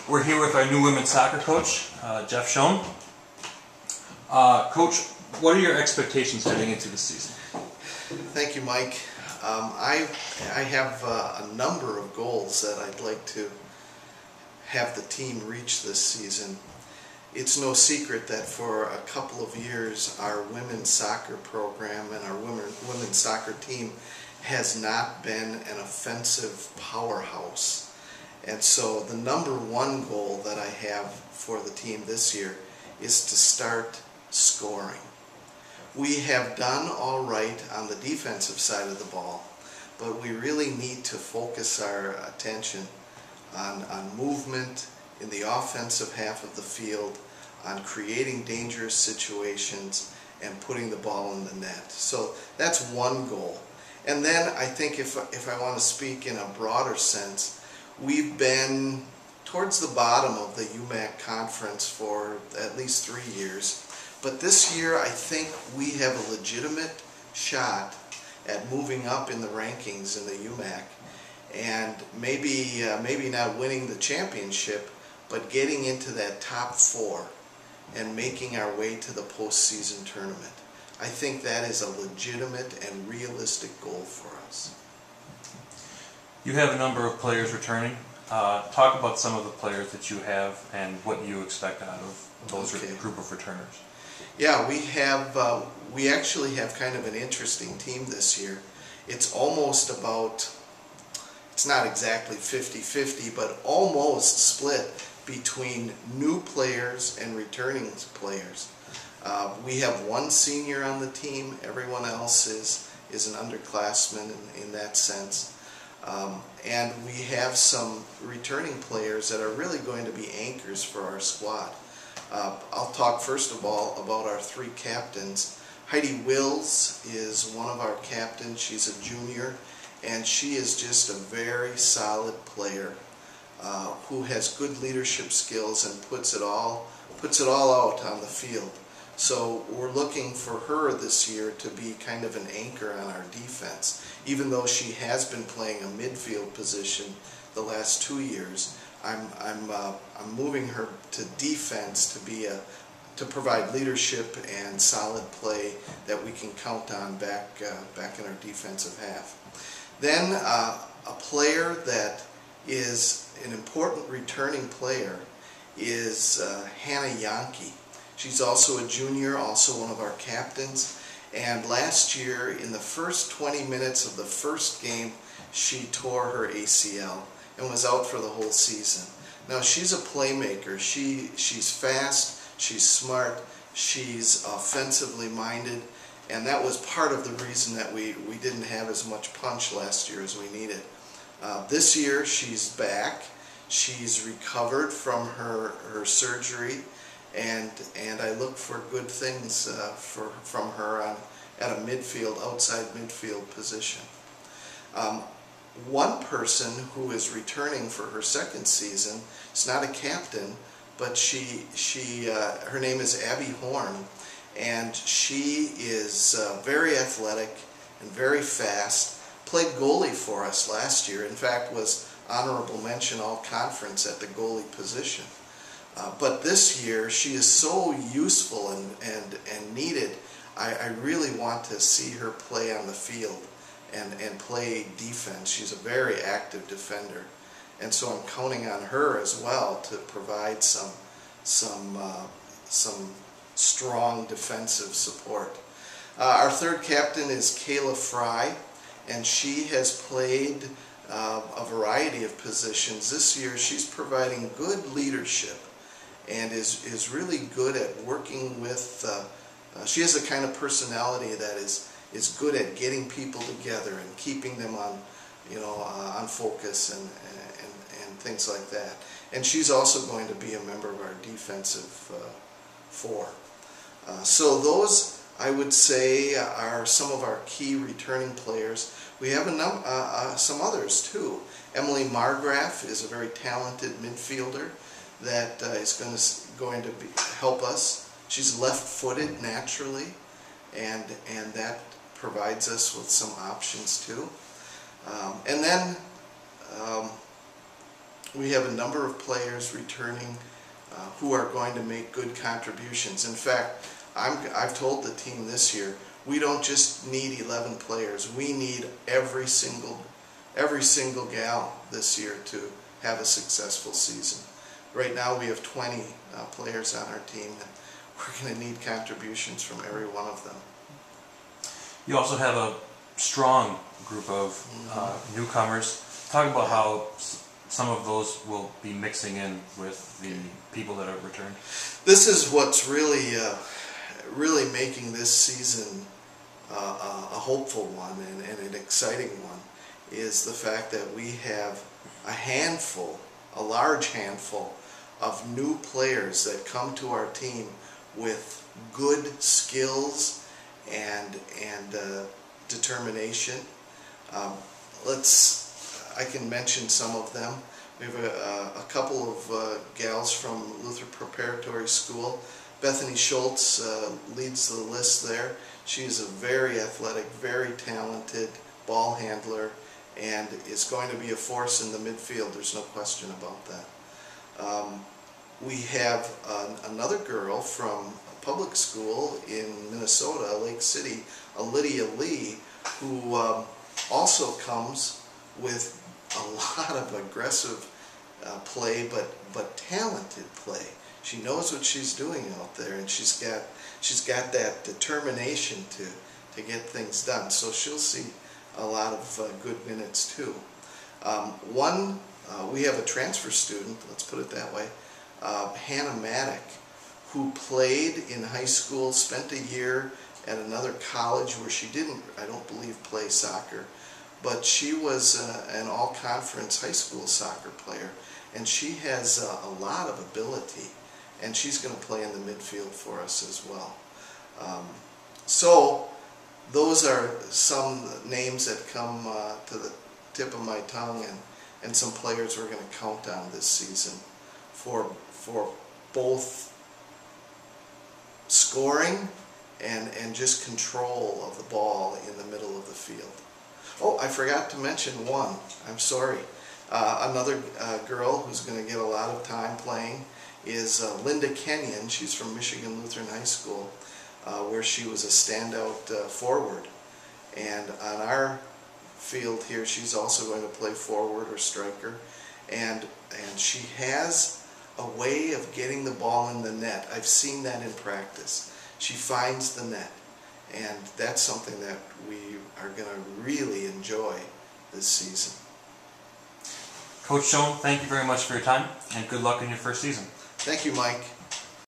We're here with our new women's soccer coach, Jeff Schoen. Coach, what are your expectations heading into the season? Thank you, Mike. I have a number of goals that I'd like to have the team reach this season. It's no secret that for a couple of years our women's soccer program and our women's soccer team has not been an offensive powerhouse. And so the number one goal that I have for the team this year is to start scoring. We have done all right on the defensive side of the ball, but we really need to focus our attention on movement in the offensive half of the field, on creating dangerous situations and putting the ball in the net. So that's one goal. And then I think if I want to speak in a broader sense, we've been towards the bottom of the UMAC conference for at least 3 years. But this year I think we have a legitimate shot at moving up in the rankings in the UMAC. And maybe not winning the championship, but getting into that top 4 and making our way to the postseason tournament. I think that is a legitimate and realistic goal for us. You have a number of players returning. Talk about some of the players that you have and what you expect out of those group of returners. Yeah, we actually have kind of an interesting team this year. It's almost about, it's not exactly 50-50, but almost split between new players and returning players. We have one senior on the team. Everyone else is an underclassman in that sense. And we have some returning players that are really going to be anchors for our squad. I'll talk first of all about our 3 captains. Heidi Wills is one of our captains. She's a junior, and she is just a very solid player who has good leadership skills and puts it all out on the field. So we're looking for her this year to be kind of an anchor on our defense. Even though she has been playing a midfield position the last 2 years, I'm moving her to defense to provide leadership and solid play that we can count on back in our defensive half. Then a player that is an important returning player is Hannah Yankee. She's also a junior, also one of our captains, and last year in the first 20 minutes of the first game she tore her ACL and was out for the whole season. Now she's a playmaker. She's fast, she's smart, she's offensively minded, and that was part of the reason that we didn't have as much punch last year as we needed. This year she's back. She's recovered from her surgery, and I look for good things from her at a outside midfield position. One person who is returning for her second season, it's not a captain, but her name is Abby Horn, and she is very athletic and very fast. Played goalie for us last year. In fact, was honorable mention all conference at the goalie position. But this year she is so useful and needed. I really want to see her play on the field and play defense. She's a very active defender, and so I'm counting on her as well to provide some strong defensive support. Our third captain is Kayla Fry, and she has played a variety of positions. This year she's providing good leadership and is really good at working with, she has the kind of personality that is good at getting people together and keeping them on focus and things like that. And she's also going to be a member of our defensive 4. So those, I would say, are some of our key returning players. We have some others too. Emily Margraf is a very talented midfielder that is going to help us. She's left-footed naturally, and that provides us with some options too. And then we have a number of players returning who are going to make good contributions. In fact, I've told the team this year, we don't just need 11 players. We need every single gal this year to have a successful season. Right now we have 20 players on our team, and we're going to need contributions from every one of them. You also have a strong group of newcomers. Talk about how some of those will be mixing in with the people that have returned. This is what's really making this season a hopeful one and an exciting one, is the fact that we have a large handful of new players that come to our team with good skills and determination. I can mention some of them. We have a couple of gals from Luther Preparatory School. Bethany Schultz leads the list there. She's a very athletic, very talented ball handler, and is going to be a force in the midfield. There's no question about that. We have another girl from a public school in Minnesota, Lake City, Lydia Lee, who also comes with a lot of aggressive play, but talented play. She knows what she's doing out there, and she's got that determination to get things done. So she'll see a lot of good minutes too. We have a transfer student, let's put it that way, Hannah Maddock, who played in high school, spent a year at another college where she didn't, I don't believe, play soccer, but she was an all-conference high school soccer player, and she has a lot of ability, and she's going to play in the midfield for us as well. So those are some names that come to the tip of my tongue, and some players we're going to count on this season for both scoring and just control of the ball in the middle of the field. Oh, I forgot to mention one. I'm sorry. Another girl who's going to get a lot of time playing is Linda Kenyon. She's from Michigan Lutheran High School, where she was a standout forward. And on our field here, she's also going to play forward or striker. And she has a way of getting the ball in the net. I've seen that in practice. She finds the net. And that's something that we are going to really enjoy this season. Coach Schoen, thank you very much for your time, and good luck in your first season. Thank you, Mike.